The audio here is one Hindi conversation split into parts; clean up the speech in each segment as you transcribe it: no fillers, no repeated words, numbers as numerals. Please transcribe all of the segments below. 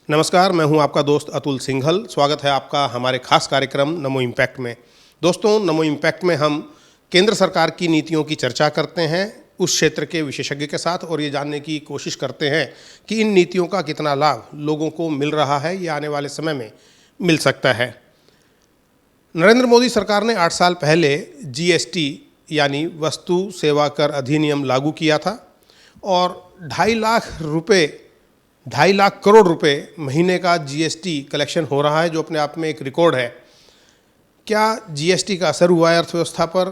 नमस्कार, मैं हूं आपका दोस्त अतुल सिंघल। स्वागत है आपका हमारे खास कार्यक्रम नमो इम्पैक्ट में। दोस्तों, नमो इम्पैक्ट में हम केंद्र सरकार की नीतियों की चर्चा करते हैं उस क्षेत्र के विशेषज्ञ के साथ और ये जानने की कोशिश करते हैं कि इन नीतियों का कितना लाभ लोगों को मिल रहा है या आने वाले समय में मिल सकता है। नरेंद्र मोदी सरकार ने 8 साल पहले जीएसटी यानी वस्तु सेवा कर अधिनियम लागू किया था और 2.5 लाख करोड़ रुपए महीने का जीएसटी कलेक्शन हो रहा है, जो अपने आप में एक रिकॉर्ड है। क्या जीएसटी का असर हुआ है अर्थव्यवस्था पर?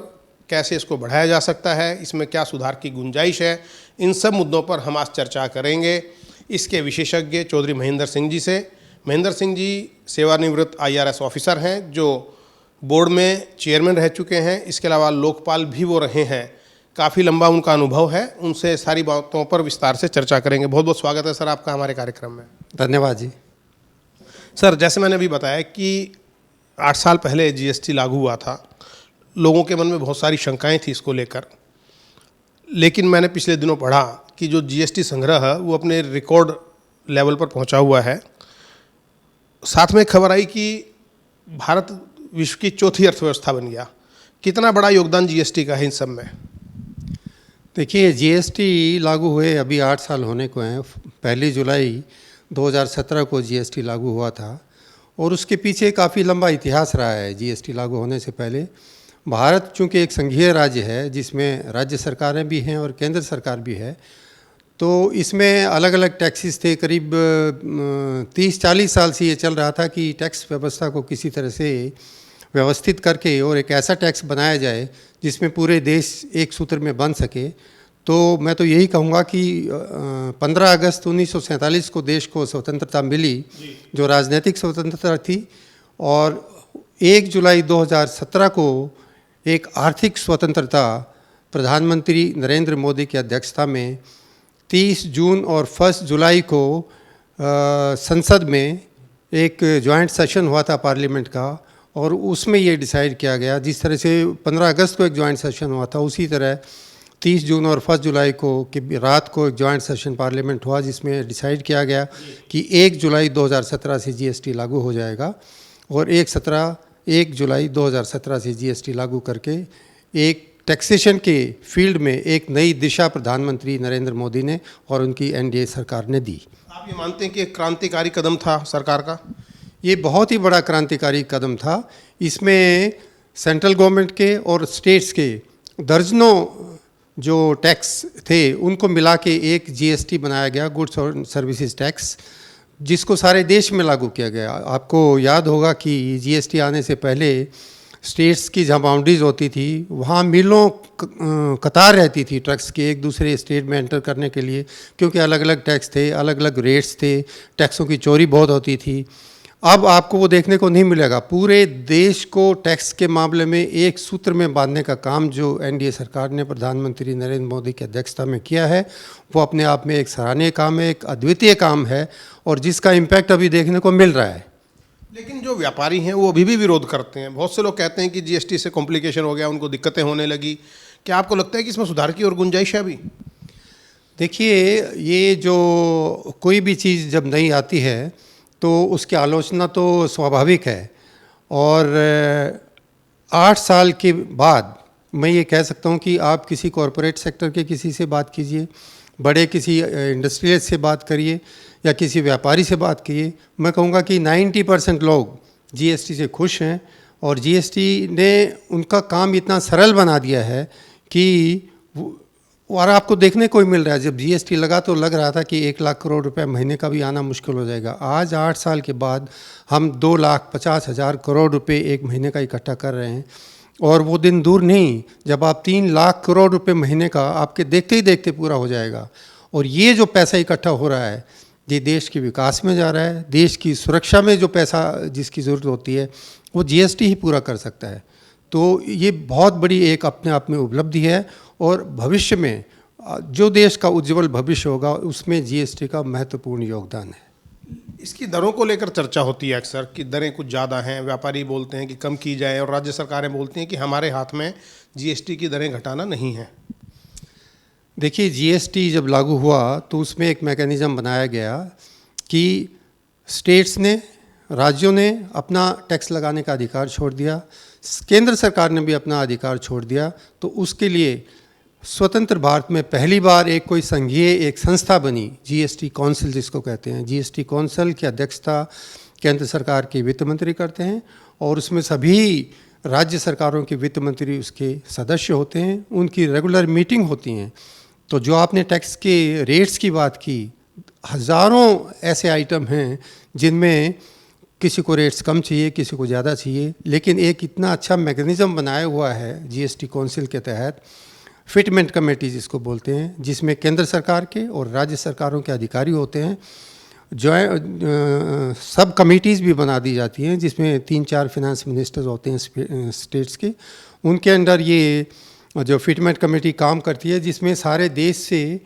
कैसे इसको बढ़ाया जा सकता है? इसमें क्या सुधार की गुंजाइश है? इन सब मुद्दों पर हम आज चर्चा करेंगे इसके विशेषज्ञ चौधरी महेंद्र सिंह जी से। महेंद्र सिंह जी सेवानिवृत्त IRS ऑफिसर हैं जो बोर्ड में चेयरमैन रह चुके हैं। इसके अलावा लोकपाल भी वो रहे हैं। काफ़ी लंबा उनका अनुभव है। उनसे सारी बातों पर विस्तार से चर्चा करेंगे। बहुत बहुत स्वागत है सर आपका हमारे कार्यक्रम में। धन्यवाद जी। सर, जैसे मैंने अभी बताया कि 8 साल पहले जीएसटी लागू हुआ था, लोगों के मन में बहुत सारी शंकाएं थी इसको लेकर। लेकिन मैंने पिछले दिनों पढ़ा कि जो जीएसटी संग्रह है वो अपने रिकॉर्ड लेवल पर पहुंचा हुआ है। साथ में खबर आई कि भारत विश्व की चौथी अर्थव्यवस्था बन गया। कितना बड़ा योगदान जीएसटी का है इन सब में? देखिए, जीएसटी लागू हुए अभी 8 साल होने को हैं। 1 जुलाई 2017 को जीएसटी लागू हुआ था और उसके पीछे काफ़ी लंबा इतिहास रहा है। जीएसटी लागू होने से पहले भारत चूँकि एक संघीय राज्य है जिसमें राज्य सरकारें भी हैं और केंद्र सरकार भी है, तो इसमें अलग अलग टैक्सेस थे। करीब 30-40 साल से ये चल रहा था कि टैक्स व्यवस्था को किसी तरह से व्यवस्थित करके और एक ऐसा टैक्स बनाया जाए जिसमें पूरे देश एक सूत्र में बन सके। तो मैं तो यही कहूँगा कि 15 अगस्त 1947 को देश को स्वतंत्रता मिली, जो राजनीतिक स्वतंत्रता थी, और 1 जुलाई 2017 को एक आर्थिक स्वतंत्रता प्रधानमंत्री नरेंद्र मोदी की अध्यक्षता में 30 जून और 1 जुलाई को संसद में एक जॉइंट सेशन हुआ था पार्लियामेंट का, और उसमें ये डिसाइड किया गया। जिस तरह से 15 अगस्त को एक जॉइंट सेशन हुआ था, उसी तरह 30 जून और 1 जुलाई को कि रात को एक जॉइंट सेशन पार्लियामेंट हुआ जिसमें डिसाइड किया गया कि 1 जुलाई 2017 से जीएसटी लागू हो जाएगा। और 1 जुलाई 2017 से जीएसटी लागू करके एक टैक्सेशन के फील्ड में एक नई दिशा प्रधानमंत्री नरेंद्र मोदी ने और उनकी एनडीए सरकार ने दी। आप ये मानते हैं कि एक क्रांतिकारी कदम था सरकार का? ये बहुत ही बड़ा क्रांतिकारी कदम था। इसमें सेंट्रल गवर्नमेंट के और स्टेट्स के दर्जनों जो टैक्स थे उनको मिला के एक जीएसटी बनाया गया, गुड्स और सर्विसेज टैक्स, जिसको सारे देश में लागू किया गया। आपको याद होगा कि जीएसटी आने से पहले स्टेट्स की जहाँ बाउंड्रीज होती थी वहाँ मीलों कतार रहती थी ट्रक्स के एक दूसरे स्टेट में एंटर करने के लिए, क्योंकि अलग अलग टैक्स थे, अलग अलग रेट्स थे, टैक्सों की चोरी बहुत होती थी। अब आपको वो देखने को नहीं मिलेगा। पूरे देश को टैक्स के मामले में एक सूत्र में बांधने का काम जो एनडीए सरकार ने प्रधानमंत्री नरेंद्र मोदी की अध्यक्षता में किया है, वो अपने आप में एक सराहनीय काम है, एक अद्वितीय काम है और जिसका इम्पैक्ट अभी देखने को मिल रहा है। लेकिन जो व्यापारी हैं वो अभी भी विरोध करते हैं। बहुत से लोग कहते हैं कि जीएसटी से कॉम्प्लिकेशन हो गया, उनको दिक्कतें होने लगी। क्या आपको लगता है कि इसमें सुधार की और गुंजाइश है अभी? देखिए, ये जो कोई भी चीज़ जब नई आती है तो उसकी आलोचना तो स्वाभाविक है, और 8 साल के बाद मैं ये कह सकता हूँ कि आप किसी कॉरपोरेट सेक्टर के किसी से बात कीजिए, बड़े किसी इंडस्ट्रियलिस्ट से बात करिए या किसी व्यापारी से बात कीजिए, मैं कहूँगा कि 90% लोग जीएसटी से खुश हैं। और जीएसटी ने उनका काम इतना सरल बना दिया है कि और आपको देखने को ही मिल रहा है। जब जीएसटी लगा तो लग रहा था कि 1 लाख करोड़ रुपए महीने का भी आना मुश्किल हो जाएगा। आज 8 साल के बाद हम 2,50,000 करोड़ रुपए एक महीने का इकट्ठा कर रहे हैं, और वो दिन दूर नहीं जब आप 3 लाख करोड़ रुपए महीने का आपके देखते ही देखते पूरा हो जाएगा। और ये जो पैसा इकट्ठा हो रहा है ये देश के विकास में जा रहा है। देश की सुरक्षा में जो पैसा जिसकी ज़रूरत होती है वो जीएसटी ही पूरा कर सकता है। तो ये बहुत बड़ी एक अपने आप में उपलब्धि है, और भविष्य में जो देश का उज्जवल भविष्य होगा उसमें जीएसटी का महत्वपूर्ण योगदान है। इसकी दरों को लेकर चर्चा होती है अक्सर कि दरें कुछ ज़्यादा हैं। व्यापारी बोलते हैं कि कम की जाए और राज्य सरकारें बोलती हैं कि हमारे हाथ में जीएसटी की दरें घटाना नहीं है। देखिए, जीएसटी जब लागू हुआ तो उसमें एक मैकेनिज़्म बनाया गया कि स्टेट्स ने, राज्यों ने अपना टैक्स लगाने का अधिकार छोड़ दिया, केंद्र सरकार ने भी अपना अधिकार छोड़ दिया। तो उसके लिए स्वतंत्र भारत में पहली बार एक कोई संघीय एक संस्था बनी, जीएसटी काउंसिल जिसको कहते हैं। जीएसटी काउंसिल की अध्यक्षता केंद्र सरकार के वित्त मंत्री करते हैं और उसमें सभी राज्य सरकारों के वित्त मंत्री उसके सदस्य होते हैं, उनकी रेगुलर मीटिंग होती हैं। तो जो आपने टैक्स के रेट्स की बात की, हज़ारों ऐसे आइटम हैं जिनमें किसी को रेट्स कम चाहिए, किसी को ज़्यादा चाहिए, लेकिन एक इतना अच्छा मैकेनिज़्म बनाया हुआ है जीएसटी काउंसिल के तहत, फिटमेंट कमेटी जिसको बोलते हैं, जिसमें केंद्र सरकार के और राज्य सरकारों के अधिकारी होते हैं। जो सब कमेटीज़ भी बना दी जाती हैं जिसमें 3-4 फिनेंस मिनिस्टर्स होते हैं स्टेट्स के। उनके अंडर ये जो फिटमेंट कमेटी काम करती है, जिसमें सारे देश से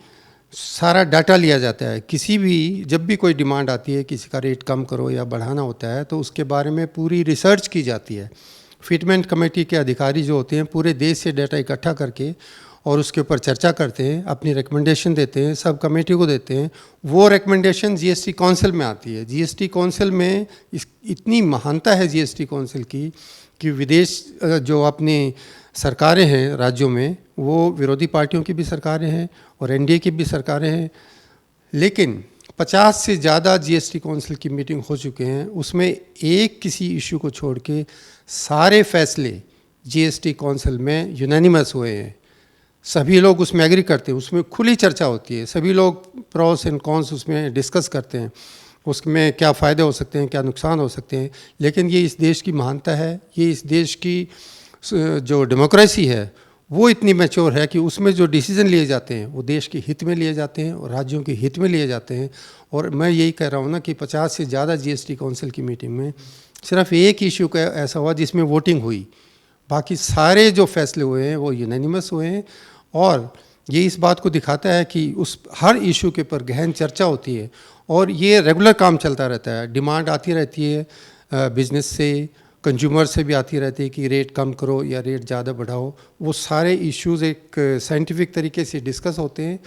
सारा डाटा लिया जाता है। किसी भी जब भी कोई डिमांड आती है, किसी का रेट कम करो या बढ़ाना होता है, तो उसके बारे में पूरी रिसर्च की जाती है। फिटमेंट कमेटी के अधिकारी जो होते हैं पूरे देश से डाटा इकट्ठा करके और उसके ऊपर चर्चा करते हैं, अपनी रिकमेंडेशन देते हैं, सब कमेटी को देते हैं। वो रिकमेंडेशन जीएसटी काउंसिल में आती है। जीएसटी काउंसिल में इतनी महानता है जीएसटी काउंसिल की कि विदेश जो अपनी सरकारें हैं राज्यों में, वो विरोधी पार्टियों की भी सरकारें हैं और एनडीए की भी सरकारें हैं, लेकिन 50 से ज़्यादा जीएसटी काउंसिल की मीटिंग हो चुके हैं। उसमें एक किसी इशू को छोड़ के सारे फैसले जीएसटी काउंसिल में यूनानिमस हुए हैं। सभी लोग उसमें एग्री करते हैं, उसमें खुली चर्चा होती है, सभी लोग प्रोस एंड कॉन्स उसमें डिस्कस करते हैं, उसमें क्या फ़ायदे हो सकते हैं, क्या नुकसान हो सकते हैं। लेकिन ये इस देश की महानता है, ये इस देश की जो डेमोक्रेसी है वो इतनी मैच्योर है कि उसमें जो डिसीज़न लिए जाते हैं वो देश के हित में लिए जाते हैं और राज्यों के हित में लिए जाते हैं। और मैं यही कह रहा हूँ ना कि 50 से ज़्यादा जीएसटी काउंसिल की मीटिंग में सिर्फ एक इशू का ऐसा हुआ जिसमें वोटिंग हुई, बाकी सारे जो फैसले हुए हैं वो यूनानिमस हुए हैं। और ये इस बात को दिखाता है कि उस हर इशू के ऊपर गहन चर्चा होती है और ये रेगुलर काम चलता रहता है। डिमांड आती रहती है बिजनेस से, कंज्यूमर से भी आती रहती है कि रेट कम करो या रेट ज़्यादा बढ़ाओ। वो सारे इश्यूज़ एक साइंटिफिक तरीके से डिस्कस होते हैं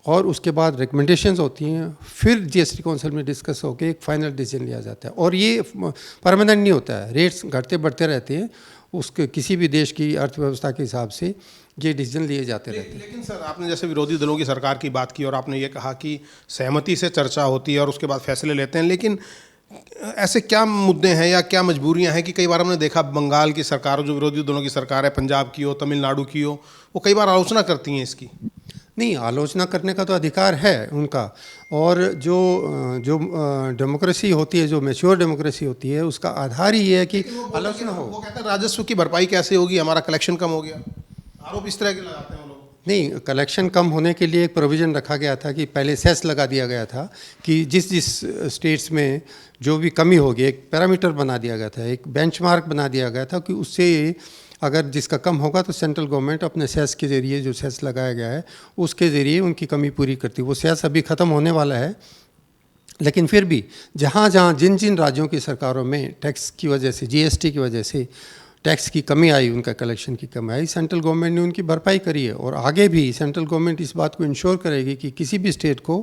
और उसके बाद रिकमेंडेशंस होती हैं, फिर जीएसटी काउंसिल में डिस्कस होकर एक फाइनल डिसीजन लिया जाता है। और ये परमानेंट नहीं होता है, रेट्स घटते बढ़ते रहते हैं, उसके किसी भी देश की अर्थव्यवस्था के हिसाब से ये डिसीजन लिए जाते रहते हैं। लेकिन सर, आपने जैसे विरोधी दलों की सरकार की बात की और आपने ये कहा कि सहमति से चर्चा होती है और उसके बाद फैसले लेते हैं, लेकिन ऐसे क्या मुद्दे हैं या क्या मजबूरियां हैं कि कई बार हमने देखा बंगाल की सरकार, जो विरोधी दलों की सरकार है, पंजाब की हो, तमिलनाडु की हो, वो कई बार आलोचना करती हैं इसकी। नहीं, आलोचना करने का तो अधिकार है उनका। और जो डेमोक्रेसी होती है, जो मैच्योर डेमोक्रेसी होती है, उसका आधार ही ये है कि आलोचना हो। वो कहते हैं राजस्व की भरपाई कैसे होगी, हमारा कलेक्शन कम हो गया, आरोप इस तरह के लगाते हैं वो लोग। नहीं, कलेक्शन कम होने के लिए एक प्रोविज़न रखा गया था कि पहले सेस लगा दिया गया था कि जिस जिस स्टेट्स में जो भी कमी होगी, एक पैरामीटर बना दिया गया था, एक बेंचमार्क बना दिया गया था कि उससे अगर जिसका कम होगा तो सेंट्रल गवर्नमेंट अपने सेस के ज़रिए, जो सेस लगाया गया है उसके ज़रिए उनकी कमी पूरी करती। वो सेस अभी ख़त्म होने वाला है, लेकिन फिर भी जहाँ जहाँ जिन जिन राज्यों की सरकारों में टैक्स की वजह से, जीएसटी की वजह से टैक्स की कमी आई, उनका कलेक्शन की कमी आई, सेंट्रल गवर्नमेंट ने उनकी भरपाई करी है। और आगे भी सेंट्रल गवर्नमेंट इस बात को इंश्योर करेगी कि किसी भी स्टेट को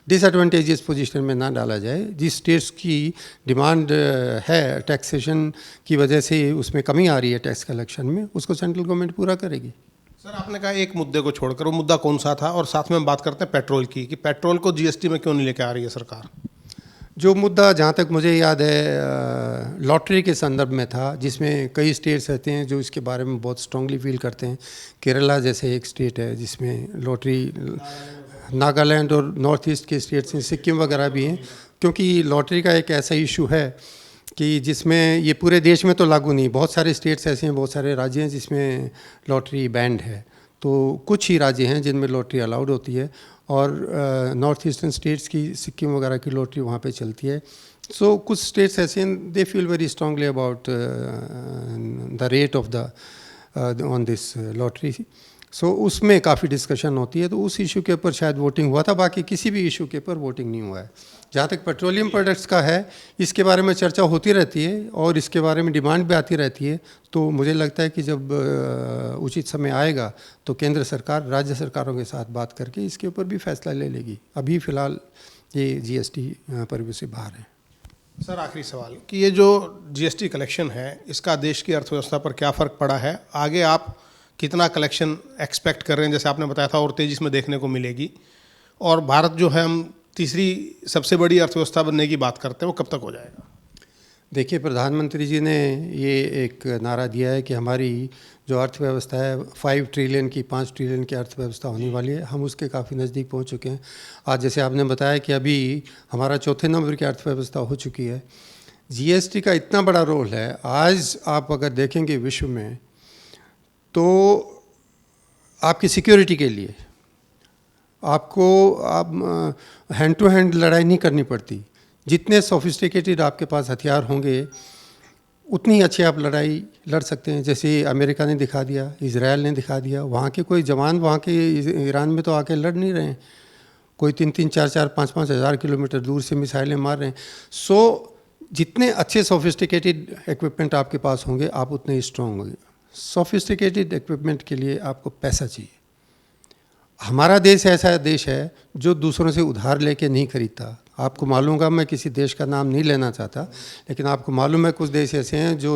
डिसएडवांटेजियस पोजीशन में ना डाला जाए। जिस स्टेट्स की डिमांड है टैक्सेशन की वजह से उसमें कमी आ रही है टैक्स कलेक्शन में, उसको सेंट्रल गवर्नमेंट पूरा करेगी। सर, आपने कहा एक मुद्दे को छोड़कर, वो मुद्दा कौन सा था? और साथ में हम बात करते हैं पेट्रोल की, कि पेट्रोल को जीएसटी में क्यों नहीं लेके आ रही है सरकार? जो मुद्दा जहाँ तक मुझे याद है लॉटरी के संदर्भ में था, जिसमें कई स्टेट्स रहते हैं जो इसके बारे में बहुत स्ट्रांगली फील करते हैं। केरला जैसे एक स्टेट है जिसमें लॉटरी, नागालैंड और नॉर्थ ईस्ट के स्टेट्स हैं, सिक्किम वगैरह भी हैं, क्योंकि लॉटरी का एक ऐसा इशू है कि जिसमें ये पूरे देश में तो लागू नहीं, बहुत सारे स्टेट्स ऐसे हैं, बहुत सारे राज्य हैं जिसमें लॉटरी बैंड है। तो कुछ ही राज्य हैं जिनमें लॉटरी अलाउड होती है और नॉर्थ ईस्टर्न स्टेट्स की, सिक्किम वगैरह की लॉटरी वहाँ पे चलती है। सो कुछ स्टेट्स ऐसे हैं, they feel very strongly about the rate of the on this lottery. So उसमें काफ़ी डिस्कशन होती है, तो उस इशू के ऊपर शायद वोटिंग हुआ था, बाकी किसी भी इशू के ऊपर वोटिंग नहीं हुआ है। जहाँ तक पेट्रोलियम प्रोडक्ट्स का है, इसके बारे में चर्चा होती रहती है और इसके बारे में डिमांड भी आती रहती है। तो मुझे लगता है कि जब उचित समय आएगा तो केंद्र सरकार राज्य सरकारों के साथ बात करके इसके ऊपर भी फैसला ले लेगी। अभी फ़िलहाल ये जीएसटी परव्यू से बाहर है। सर आखिरी सवाल कि ये जो जीएसटी कलेक्शन है इसका देश की अर्थव्यवस्था पर क्या फ़र्क पड़ा है, आगे आप कितना कलेक्शन एक्सपेक्ट कर रहे हैं? जैसे आपने बताया था और तेज़ी इसमें देखने को मिलेगी, और भारत जो है हम तीसरी सबसे बड़ी अर्थव्यवस्था बनने की बात करते हैं, वो कब तक हो जाएगा? देखिए, प्रधानमंत्री जी ने ये एक नारा दिया है कि हमारी जो अर्थव्यवस्था है 5 ट्रिलियन की 5 ट्रिलियन की अर्थव्यवस्था होने वाली है। हम उसके काफ़ी नज़दीक पहुंच चुके हैं। आज जैसे आपने बताया कि अभी हमारा चौथे नंबर की अर्थव्यवस्था हो चुकी है। जीएसटी का इतना बड़ा रोल है। आज आप अगर देखेंगे विश्व में, तो आपकी सिक्योरिटी के लिए आपको हैंड टू हैंड लड़ाई नहीं करनी पड़ती। जितने सोफिस्टिकेटेड आपके पास हथियार होंगे उतनी अच्छी आप लड़ाई लड़ सकते हैं। जैसे अमेरिका ने दिखा दिया, इजराइल ने दिखा दिया, वहाँ के कोई जवान वहाँ के ईरान में तो आके लड़ नहीं रहे हैं, कोई 3-3, 4-4, 5-5 हज़ार किलोमीटर दूर से मिसाइलें मार रहे हैं। सो जितने अच्छे सोफिस्टिकेटेड इक्विपमेंट आपके पास होंगे आप उतने स्ट्रॉन्ग होंगे। सोफिस्टिकेटेड इक्विपमेंट के लिए आपको पैसा चाहिए। हमारा देश ऐसा देश है जो दूसरों से उधार लेके नहीं खरीदता। आपको मालूम होगा, मैं किसी देश का नाम नहीं लेना चाहता, लेकिन आपको मालूम है कुछ देश ऐसे हैं जो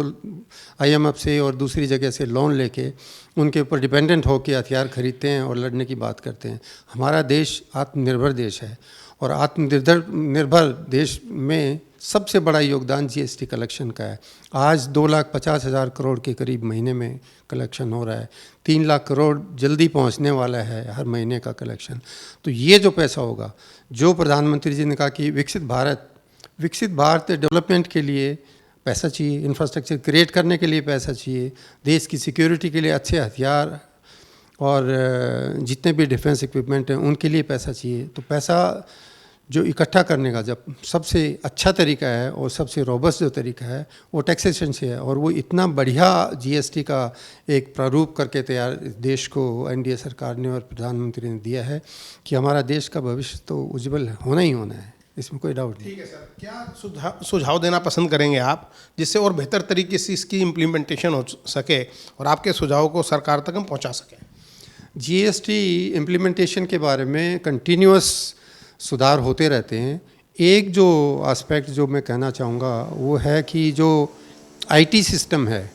आईएमएफ से और दूसरी जगह से लोन लेके उनके ऊपर डिपेंडेंट होकर हथियार खरीदते हैं और लड़ने की बात करते हैं। हमारा देश आत्मनिर्भर देश है, और आत्मनिर्भर देश में सबसे बड़ा योगदान जीएसटी कलेक्शन का है। आज 2,50,000 करोड़ के करीब महीने में कलेक्शन हो रहा है। 3 लाख करोड़ जल्दी पहुंचने वाला है हर महीने का कलेक्शन। तो ये जो पैसा होगा, जो प्रधानमंत्री जी ने कहा कि विकसित भारत डेवलपमेंट के लिए पैसा चाहिए, इंफ्रास्ट्रक्चर क्रिएट करने के लिए पैसा चाहिए, देश की सिक्योरिटी के लिए अच्छे हथियार और जितने भी डिफेंस इक्विपमेंट हैं उनके लिए पैसा चाहिए। तो पैसा जो इकट्ठा करने का जब सबसे अच्छा तरीका है और सबसे रोबस्ट जो तरीका है वो टैक्सेशन से है, और वो इतना बढ़िया जीएसटी का एक प्रारूप करके तैयार देश को एनडीए सरकार ने और प्रधानमंत्री ने दिया है कि हमारा देश का भविष्य तो उज्जवल होना ही होना है, इसमें कोई डाउट नहीं। ठीक है सर, क्या सुझाव देना पसंद करेंगे आप जिससे और बेहतर तरीके से इसकी इम्प्लीमेंटेशन हो सके और आपके सुझावों को सरकार तक हम पहुँचा सकें? जीएसटी इम्प्लीमेंटेशन के बारे में कंटिन्यूअस सुधार होते रहते हैं। एक जो एस्पेक्ट जो मैं कहना चाहूँगा वो है कि जो आईटी सिस्टम है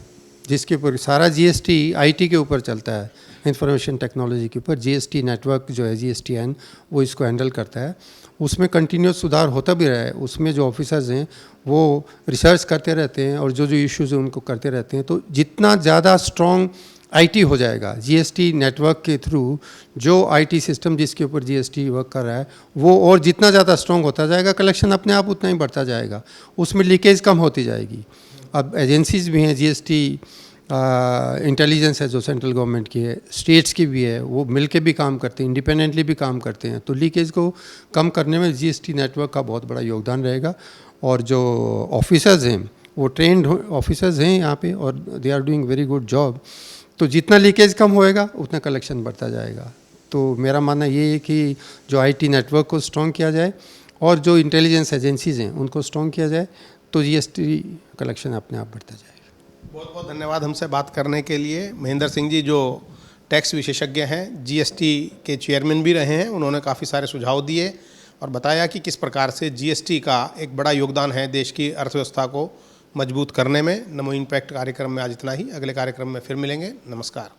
जिसके ऊपर सारा जीएसटी आईटी के ऊपर चलता है, इंफॉर्मेशन टेक्नोलॉजी के ऊपर जीएसटी नेटवर्क जो है जीएसटीएन वो इसको हैंडल करता है। उसमें कंटिन्यूस सुधार होता भी रहा है। उसमें जो ऑफिसर्स हैं वो रिसर्च करते रहते हैं और जो इश्यूज़ हैं उनको करते रहते हैं। तो जितना ज़्यादा स्ट्रॉन्ग आईटी हो जाएगा जीएसटी नेटवर्क के थ्रू, जो आईटी सिस्टम जिसके ऊपर जीएसटी वर्क कर रहा है वो और जितना ज़्यादा स्ट्रॉन्ग होता जाएगा, कलेक्शन अपने आप उतना ही बढ़ता जाएगा, उसमें लीकेज कम होती जाएगी। अब एजेंसीज भी हैं, जीएसटी इंटेलिजेंस है जो सेंट्रल गवर्नमेंट की है, स्टेट्स की भी है, वो मिलके भी काम करते हैं, इंडिपेंडेंटली भी काम करते हैं। तो लीकेज को कम करने में जीएसटी नेटवर्क का बहुत बड़ा योगदान रहेगा। और जो ऑफिसर्स हैं वो ट्रेंड ऑफिसर्स हैं यहाँ पे और they are doing very good job. तो जितना लीकेज कम होएगा उतना कलेक्शन बढ़ता जाएगा। तो मेरा मानना ये है कि जो आईटी नेटवर्क को स्ट्रॉन्ग किया जाए और जो इंटेलिजेंस एजेंसीज़ हैं उनको स्ट्रॉन्ग किया जाए तो जीएसटी कलेक्शन अपने आप बढ़ता जाएगा। बहुत बहुत धन्यवाद हमसे बात करने के लिए। महेंद्र सिंह जी जो टैक्स विशेषज्ञ हैं, जीएसटी के चेयरमैन भी रहे हैं, उन्होंने काफ़ी सारे सुझाव दिए और बताया कि किस प्रकार से जीएसटी का एक बड़ा योगदान है देश की अर्थव्यवस्था को मजबूत करने में। नमो इम्पैक्ट कार्यक्रम में आज इतना ही। अगले कार्यक्रम में फिर मिलेंगे। नमस्कार।